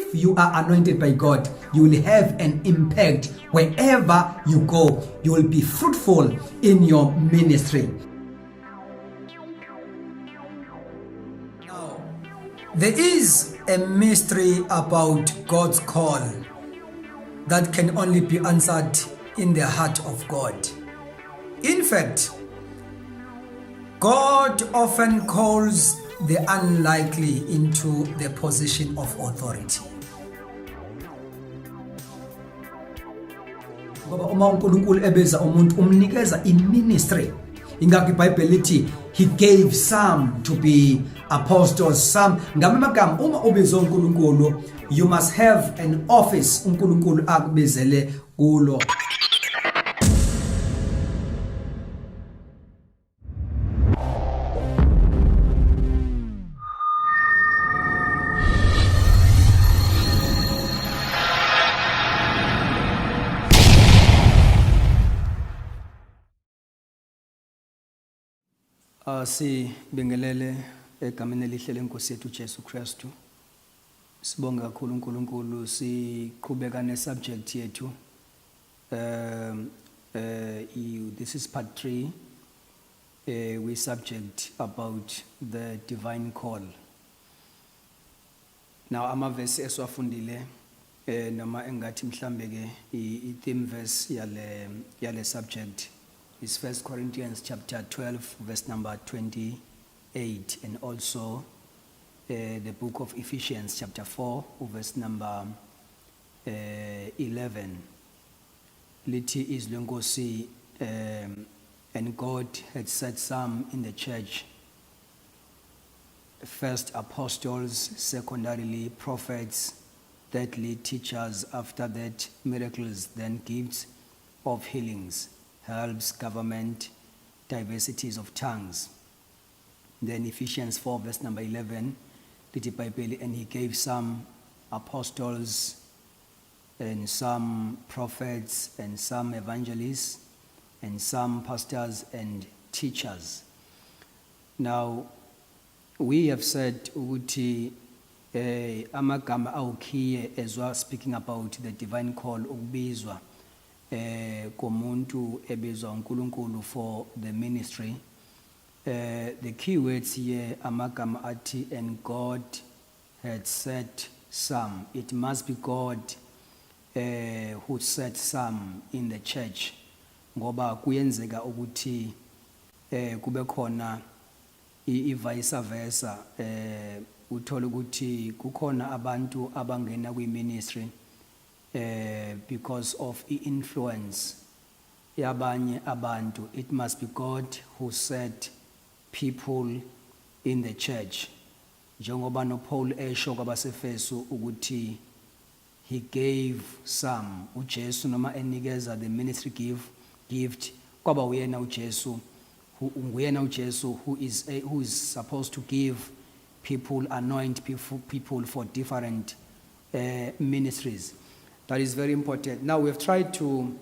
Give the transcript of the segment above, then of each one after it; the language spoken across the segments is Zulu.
if you are anointed by God, you will have an impact wherever you go. You will be fruitful in your ministry. Now, there is a mystery about God's call that can only be answered in the heart of God. In fact, God often calls the unlikely into the position of authority. Ngoba uma uNkulunkulu ebeza umuntu umnikeza iministry. Ingakho iBhayibheli lithi he gave some to be apostles, some. Ngamanye amagama uma ubizwe uNkulunkulu, you must have an office uNkulunkulu akubizele kulo. Sibingelele egameni elihle lenkosi yethu Jesu Kristu. Sibonga kakhulu uNkulunkulu siqhubeka nesubject yethu. This is part 3. We subject about the divine call. Now amavesi eswafundile noma engathi mhlambe ke i-theme verse yale subject is 1 Corinthians chapter 12 verse number 28, and also the book of Ephesians chapter 4 verse number 11. Lithi izwi lenkosi, and God had set some in the church, first apostles, secondarily prophets, thirdly teachers, after that miracles, then gifts of healings, helps, government, diversities of tongues. Then Ephesians 4 verse number 11, and he gave some apostles and some prophets and some evangelists and some pastors and teachers. Now, we have said ukuthi amagama awukhiye as well, speaking about the divine call ukubizwa komuntu ebizwa uNkulunkulu for the ministry. The key words here amagama ati, and God had set some. It must be God who set some in the church, ngoba kuyenzeka ukuthi kube khona vice versa, uthola ukuthi kukhona abantu abangena kwi-ministry because of influence yabanye abantu. It must be God who set people in the church. Njengoba no Paul esho kwabaseFesu ukuthi he gave some, uJesu noma enikeza the ministry gift kwaba uyena uJesu, who is supposed to give people, anoint people for different ministries. That is very important. Now we have tried to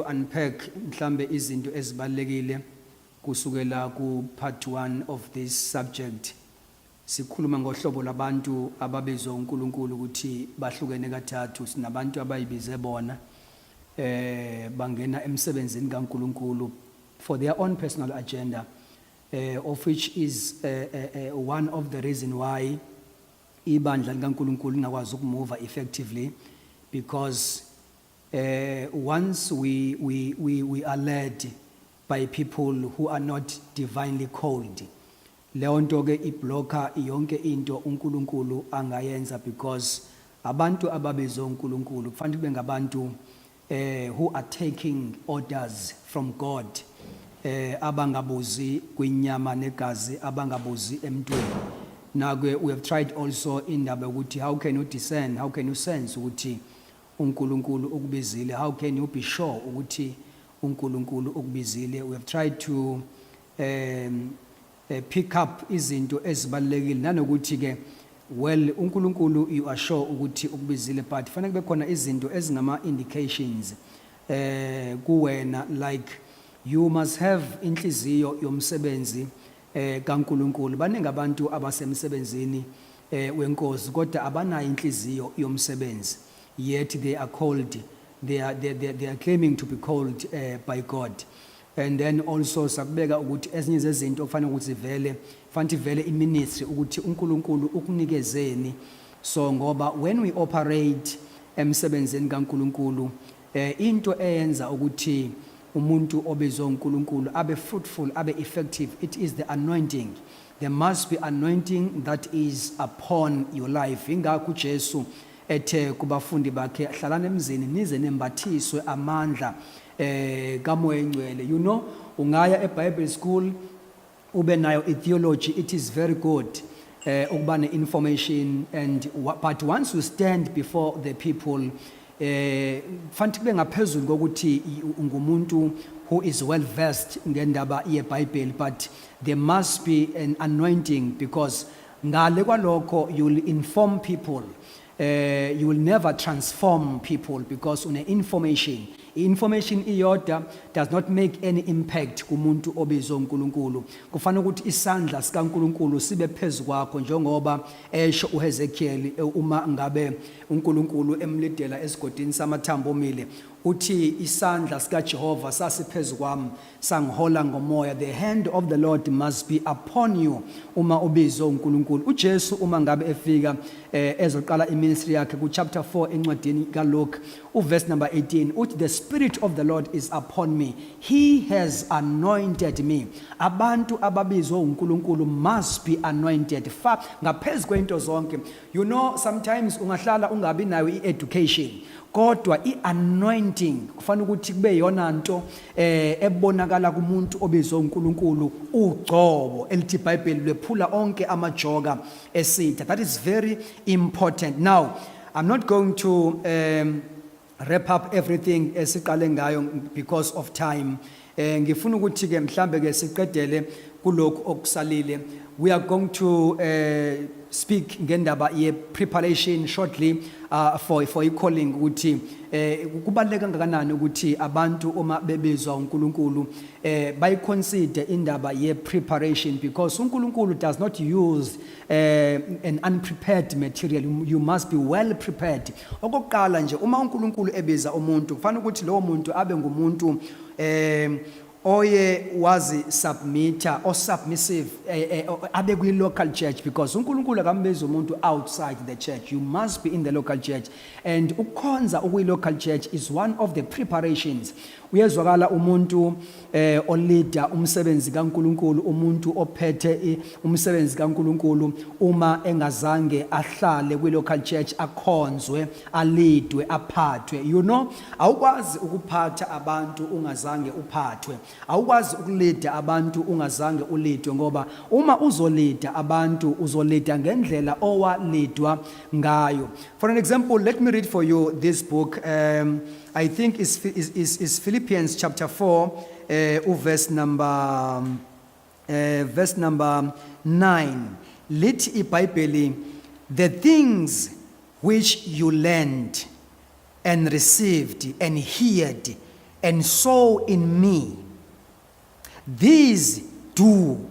unpack mhlambe izinto ezibalekile kusukela ku part 1 of this subject. Sikhuluma ngohlobo labantu ababezwe uNkulunkulu ukuthi bahlukene kathathu. Sinabantu abayibize bona bangena emsebenzini kaNkulunkulu for their own personal agenda, of which is one of the reason why ibandla likaNkulunkulu lingakwazi ukumove effectively, because once we are led by people who are not divinely called, leyo nto ke iblocker yonke into uNkulunkulu angayenza, because abantu ababezwe uNkulunkulu kufanele kube ngabantu who are taking orders from God, abangabuzi kwinyama negazi, abangabuzi emntwini. Now we have tried also indaba ukuthi how can you discern, how can you sense ukuthi uNkulunkulu ukubizile, how can you be sure ukuthi uNkulunkulu ukubizile. We have tried to pick up izinto ezibalekile, nanokuthi ke well uNkulunkulu you are sure ukuthi ukubizile, but fanele kube khona izinto ezingama indications kuwena, like you must have inhliziyo yomsebenzi kaNkulunkulu. Baningi abantu abasemsebenzini wenkosi kodwa abanayo inhliziyo yomsebenzi, yet they are called, they are claiming to be called by God. And then also sakubeka ukuthi ezinye zezinto kufanele ukuthi vele iministry ukuthi uNkulunkulu ukunikezeni. So ngoba when we operate emsebenzini kaNkulunkulu, into eyenza ukuthi umuntu obizwa uNkulunkulu abe fruitful, abe effective, it is the anointing. There must be anointing that is upon your life. Ingakho uJesu ethe kubafundi bakhe hlalani emzini nize nembathiswe amandla kaMoya Engcwele. You know, ungaya eBible school ube nayo theology, it is very good ukuba ne-information, but once you stand before the people, fanele kube ngaphezulu kokuthi ungumuntu who is well versed ngendaba yeBhayibheli, but there must be an anointing, because ngale kwalokho you will inform people. You will never transform people because une-information. Information iyodwa does not make any impact kumuntu obizwa uNkulunkulu. Kufanele ukuthi isandla sikaNkulunkulu sibe phezu kwakho, njengoba esho uHezekiel uma ngabe uNkulunkulu emlidela esigodini samathambo omile, uthi isandla sikaJehova sasiphezu kwami sangihola ngomoya. The hand of the Lord must be upon you uma ubizwa uNkulunkulu. uJesu uma ngabe efika ezoqala iministry yakhe ku chapter 4 encwadini kaLuke uverse number 18, uthi the Spirit of the Lord is upon me, he has anointed me. Abantu ababizwa uNkulunkulu must be anointed. Ngaphezu kwento zonke, you know, sometimes ungahlala ungabi nayo i-education, kodwa i-anointing kufanele ukuthi kube yona nto ebonakala kumuntu obizwa uNkulunkulu, ugcobo elithi iBhayibheli lephula onke amajoka esitha. That is very important. Now, I'm not going to wrap up everything esiqale ngayo because of time. Ngifuna ukuthi ke mhlambe ke siqedele kulokho okusalile. We are going to speak ngendaba ye preparation shortly for calling ukuthi kubaleka kangakanani ukuthi abantu uma bebizwa uNkulunkulu bayiconsider indaba ye preparation, because uNkulunkulu does not use an unprepared material. You must be well prepared. Okokuqala nje uma uNkulunkulu ebiza umuntu kufanele ukuthi lowo muntu abe ngumuntu oye wazi submitter or submissive abe kwi local church, because uNkulunkulu akambiza umuntu outside the church. You must be in the local church, and ukukhonza ukwi local church is one of the preparations. Uyezwakala umuntu oleader umsebenzi kaNkulunkulu, umuntu ophethe umsebenzi kaNkulunkulu uma engazange ahlale kwi local church akhonzwe, alidwe, aphathwe. You know, awukwazi ukuphatha abantu ungazange uphathwe. Awukwazi ukulida abantu ungazange ulidwe, ngoba uma uzolida abantu uzolida ngendlela owalidwa ngayo. For an example, let me read for you this book. I think is Philippians chapter 4, verse number 9. Let iBhayibheli, the things which you learned and received and heard and saw in me, these do,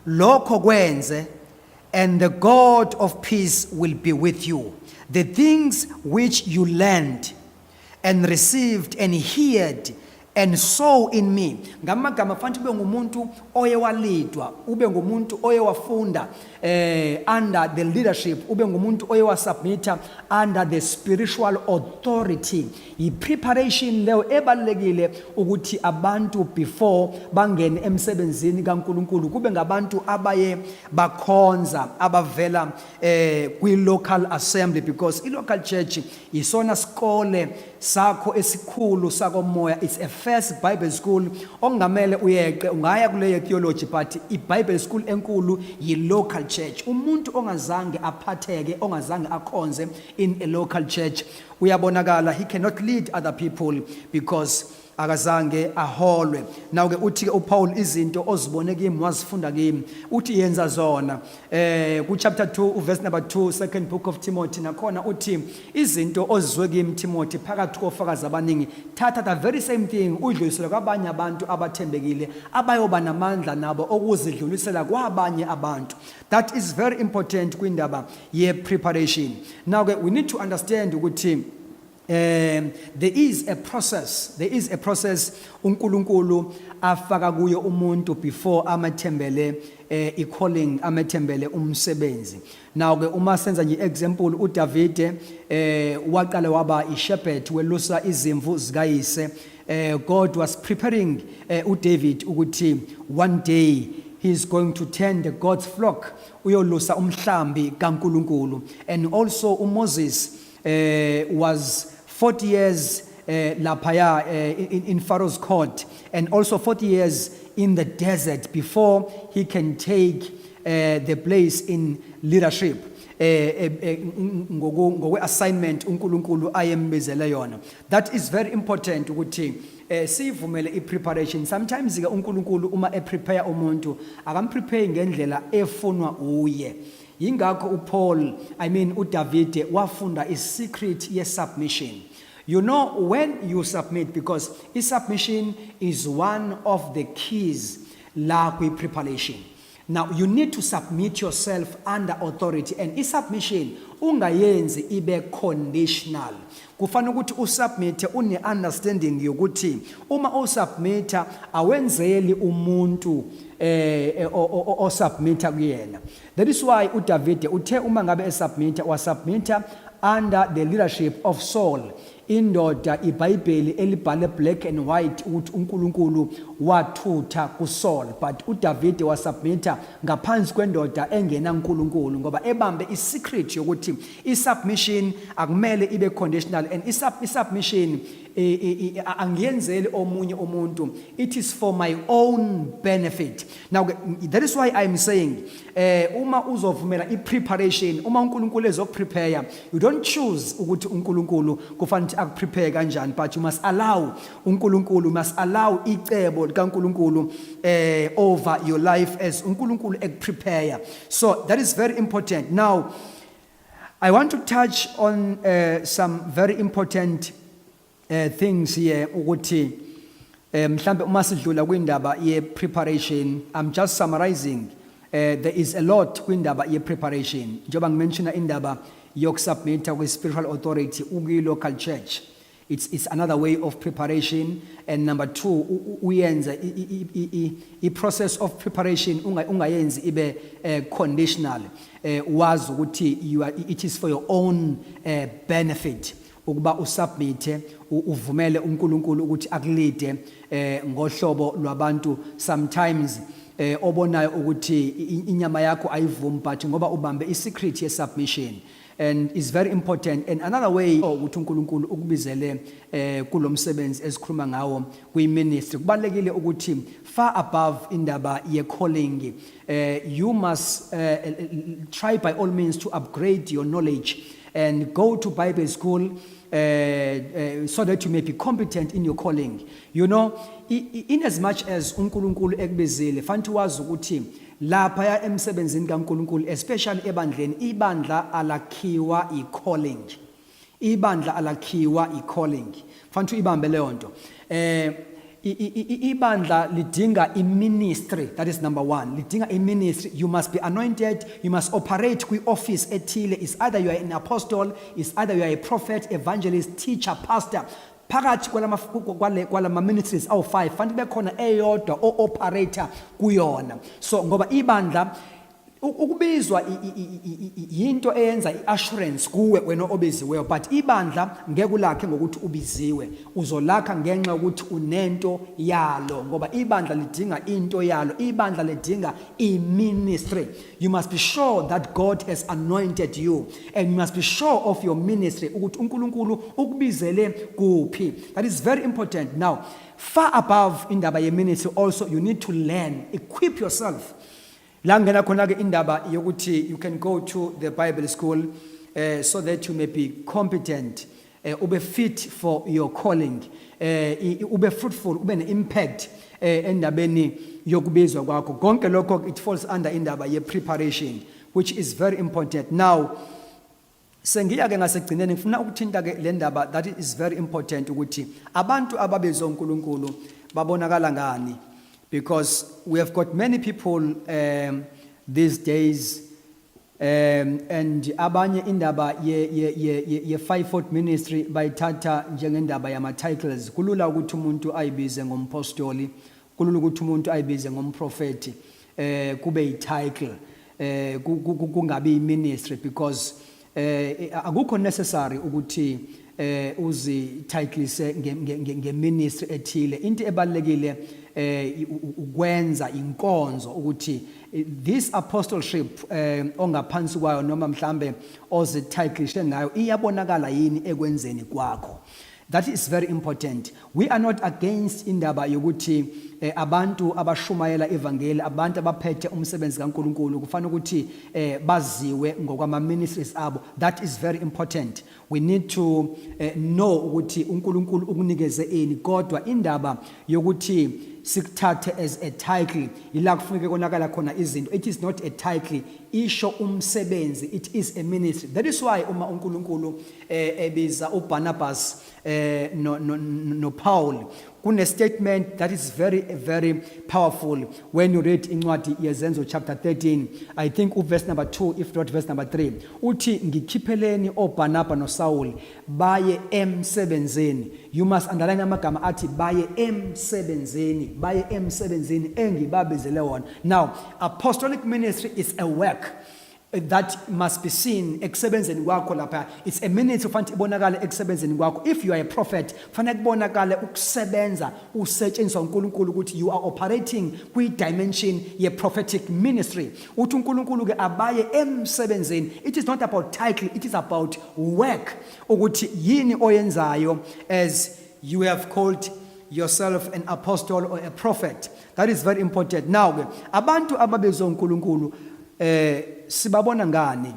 lokho kwenze, and the God of peace will be with you. The things which you learned and received and heard and saw in me. Ngamagama fanele ube ngumuntu oyewalidwa, ube ngumuntu oyewafunda under the leadership, ube ngumuntu oyewasubmitter under the spiritual authority. I preparation leyo ebalekile ukuthi abantu before bangene emsebenzini kaNkulunkulu kube ngabantu abaye bakhonza abavela kwi local assembly, because i local church isona skole sakho esikhulu sakomoya. It's a first Bible school ongamele uyeqe ungaya kuleyo theology, but iBible school enkulu yi local church. Umuntu ongazange aphatheke, ongazange akhonze in a local church uyabonakala, he cannot lead other people, because akazange aholwe. Now ke uthi uPaul izinto ozibone kimi wazifunda kimi uthi yenza zona ku chapter 2 verse number 2 second book of Timothy nakhona uthi izinto ozizwe kimi Timothy phakathi kofakazi abaningi thatha the very same thing udlulisele kwabanye abantu abathembekile abayoba namandla nabo okuzidlulisela kwabanye abantu. That is very important kwindaba ye preparation. Now ke we need to understand ukuthi there is a process uNkulunkulu afaka kuyo umuntu before amathembele calling amathembele umsebenzi. Now ke uma senza nje example uDavide waqala waba ishepherd welusa izimvu zikayise. God was preparing uDavid ukuthi one day he is going to tend God's flock uyolusa umhlambi kaNkulunkulu. And also Moses was 40 years lapaya in Pharaoh's court, and also 40 years in the desert before he can take the place in leadership. Ngokwe assignment uNkulunkulu ayembizele yona. That is very important ukuthi sivumele ipreparation. Sometimes ke uNkulunkulu uma prepare umuntu akamprepare ngendlela efunwa uye. Yingakho uPaul uDavide wafunda is secret ye submission. You know when you submit, because submission is one of the keys la kwi preparation. Now you need to submit yourself under authority, and submission ungayenzi ibe conditional. Kufana ukuthi usubmit une understanding yokuthi uma usubmita awenzeli umuntu osubmita kuyena. That is why uDavide uthe uma ngabe esubmita wasubmita under the leadership of Saul. Indoda iBhayibheli elibhale black and white ukuthi uNkulunkulu wathutha kuSaul, but uDavide wasubmita ngaphansi kwendoda engena uNkulunkulu ngoba ebambe isecret yokuthi isubmission akumele ibe conditional, and isubmission angiyenzeli omunye umuntu, it is for my own benefit. Now that is why I'm saying uma uzovumela ipreparation, uma uNkulunkulu ezokuprepare, you don't choose ukuthi uNkulunkulu kufanele akuprepare kanjani, but you must allow uNkulunkulu, must allow icebo likaNkulunkulu over your life as uNkulunkulu ekuprepare. So that is very important. Now I want to touch on some very important things here ukuthi mhlambe uma sidlula kwindaba ye preparation. I'm just summarizing. There is a lot kwindaba ye preparation. Njoba ngimention indaba yokusubmit kwi spiritual authority ukwi local church. It's another way of preparation. And number 2, uyenza i process of preparation ungayenzi ibe conditional. Wazi ukuthi it is for your own benefit. Ukuba usubmite uvumele uNkulunkulu ukuthi akulide ngohlobo lwabantu sometimes obonayo ukuthi inyama yakho ayivumi, but ngoba ubambe isecret ye submission. And it's very important. And another way ukuthi uNkulunkulu ukubizele kulomsebenzi esikhuluma ngawo kwi ministry kubalekile ukuthi far above indaba ye calling, you must try by all means to upgrade your knowledge and go to Bible school so that you may be competent in your calling. You know, in as much as uNkulunkulu ekubizile, fanele wazi ukuthi lapha ya emsebenzini kaNkulunkulu, especially ebandleni, ibandla alakhiwa i-calling. Ibandla alakhiwa i-calling. Fanele ibambe leyo nto. Ibandla lidinga i-ministry. That is number 1. Lidinga i-ministry. You must be anointed. You must operate kwi office ethile. It's either you are an apostle, it's either you are a prophet, evangelist, teacher, pastor. Phakathi kwalama ministries awu5 fanele bekhona eyodwa o-operator kuyona. So ngoba ibandla ukubizwa yinto eyenza iassurance kuwe wena obiziweyo, but ibandla ngeke ulakhe ngokuthi ubiziwe, uzolakha ngenxa ukuthi unento yalo, ngoba ibandla lidinga into yalo. Ibandla lidinga i-ministry. You must be sure that God has anointed you, and you must be sure of your ministry ukuthi uNkulunkulu ukubizele kuphi. That is very important. Now far above indaba ye ministry, also you need to learn, equip yourself. Langena khona ke indaba yokuthi you can go to the Bible school so that you may be competent ube fit for your calling, ube fruitful, ube ne-impact endabeni yokubizwa kwakho. Konke lokho it falls under indaba ye-preparation, which is very important. Now, sengiya-ke ngasekugcineni ngifuna ukuthinta-ke le ndaba that is very important ukuthi abantu ababizwa uNkulunkulu babonakala ngani, because we have got many people these days and abanye indaba ye-fivefold ministry bayithatha njengendaba yama-titles. Kulula ukuthi umuntu ayibize ngompostoli, kulula ukuthi umuntu ayibize ngomprofeti, kube yi-title, kungabi i-ministry, because akukho necessary ukuthi uzititleise nge-ministry ethile. Into ebalulekile ukwenza inkonzo ukuthi this apostleship ongaphansi kwayo noma mhlambe ozititlishe ngayo iyabonakala yini ekwenzeni kwakho. That is very important. We are not against indaba yokuthi abantu abashumayela evangeli, abantu abaphethe umsebenzi kaNkulunkulu kufanele ukuthi baziwe ngokwama ministries abo. That is very important. We need to know ukuthi uNkulunkulu ukunikeze ini, kodwa indaba yokuthi sikuthathe as a title ila kufuneka konakala khona izinto. It is not a title, isho umsebenzi, it is a ministry. That is why uma uNkulunkulu ebiza uBarnabas no Paul, kune statement that is very, very powerful when you read incwadi yezenzo chapter 13, I think verse number 2, if not verse number 3. Uthi ngikhipheleni oBarnaba no Saul baye emsebenzini. You must underline amagama athi baye emsebenzini, baye emsebenzini engibabizele wona. Now, apostolic ministry is a work that must be seen ekusebenzeni kwakho lapha. It's a ministry fanele ibonakale ekusebenzeni kwakho. If you are a prophet, fanele kubonakale ukusebenza usetshenziswa uNkulunkulu ukuthi you are operating kwi dimension ye prophetic ministry. Uthi uNkulunkulu ke abaye emsebenzini. It is not about title, it is about work. Ukuthi yini oyenzayo as you have called yourself an apostle or a prophet. That is very important. Now ke abantu ababezwe uNkulunkulu sibabona ngani?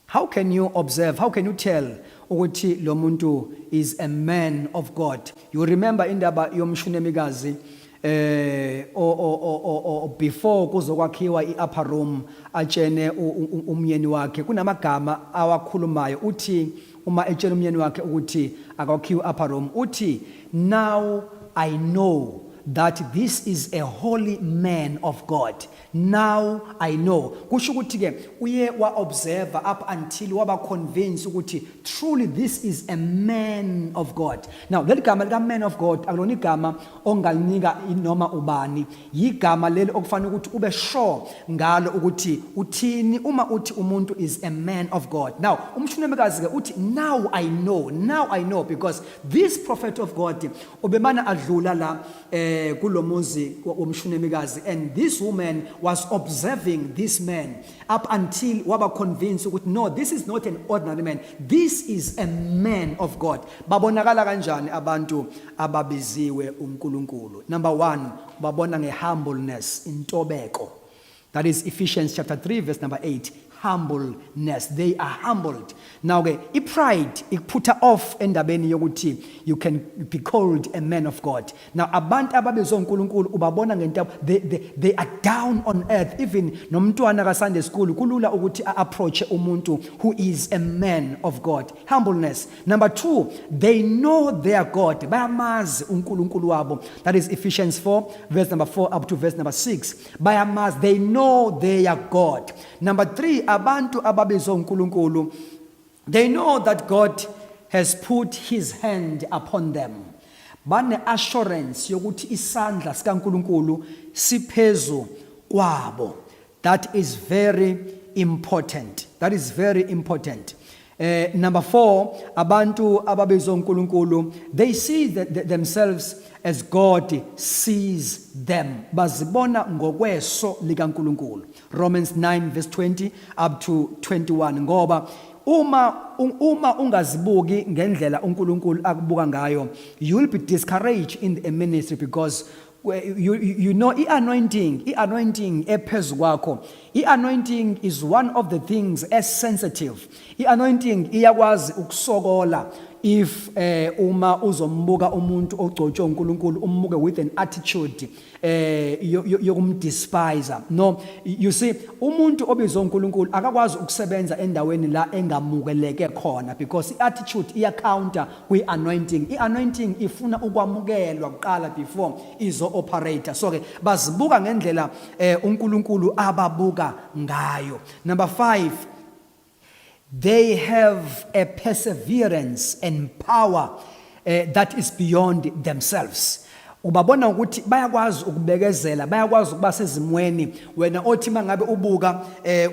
How can you observe? How can you tell ukuthi lo muntu is a man of God? You remember indaba yomshunemikazi before kuzokwakhiwa i-upper room atshene umyeni wakhe kunamagama awakhulumayo. Uthi uma etshela umyeni wakhe ukuthi akakhiwe upper room, uthi now I know that this is a holy man of God. Now I know. Kusho ukuthi ke uye wa observe up until waba convinced ukuthi truly this is a man of God. Now leli gama lika man of God akulona igama ongalinika inoma ubani, yigama leli okufanele ukuthi ube sure ngalo ukuthi uthini uma uthi umuntu is a man of God. Now umshunemekazi ke uthi now I know because this prophet of God ubemana adlula la kulomuzi womshunemikazi, and this woman was observing this man up until waba convinced ukuthi no, this is not an ordinary man, this is a man of God. Babonakala kanjani abantu ababiziwe uNkulunkulu? Number 1, babona ngehumbleness, intobeko. That is Ephesians chapter 3 verse number 8. Humbleness. They are humbled. Now, pride, it put her off endabeni yokuthi you can be called a man of God. Now, abantu ababizwa uNkulunkulu ubabona ngento, they are down on earth. Even nomntwana ka Sunday school kulula ukuthi approach umuntu who is a man of God. Humbleness. Number 2, they know their God. Bayamazi uNkulunkulu wabo. That is Ephesians 4 verse number 4 up to verse number 6. Bayamazi, they know their God. Number 3, abantu ababizwa uNkulunkulu, they know that God has put his hand upon them. Bane assurance yokuthi isandla sikaNkulunkulu siphezu kwabo. That is very important. That is very important. Number 4, abantu ababizwa uNkulunkulu, they see themselves as God sees them. Bazibona ngokweso likaNkulunkulu. Romans 9 verse 20 up to 21. Ngoba uma ungazibuki ngendlela uNkulunkulu akubuka ngayo, you will be discouraged in the ministry, because you know anointing ephezu kwakho. Anointing is one of the things as sensitive. Anointing iyakwazi ukusokola. if uma uzombuka umuntu ogcotshwe uNkulunkulu umbuke with an attitude yokumdespise. No, you see, umuntu obizwe uNkulunkulu akakwazi ukusebenza endaweni la engamukeleke khona, because i-attitude iya-counter kwi-anointing. I-anointing ifuna ukwamukelwa kuqala before izo-operator. So-ke bazibuka ngendlela uNkulunkulu ababuka ngayo. Number 5, they have a perseverance and power that is beyond themselves. Ubabona ukuthi bayakwazi ukubekezela, bayakwazi ukuba sezimweni. Wena othi mangabe ubuka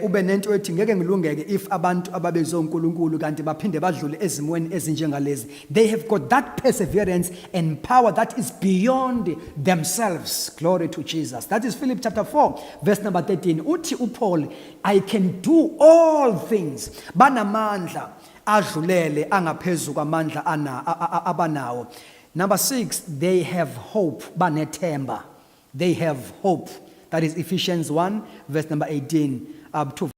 ube nento ethi ngeke ngilungeke if abantu ababezwe uNkulunkulu kanti baphinde badlule ezimweni ezinjengalezi. They have got that perseverance and power that is beyond themselves. Glory to Jesus. That is Philip chapter 4 verse number 13. Uthi uPaul, I can do all things. Banamandla adlulele angaphezu kwamandla abanawo. Number 6, they have hope. Banethemba. They have hope. That is Ephesians 1 verse number 18 up to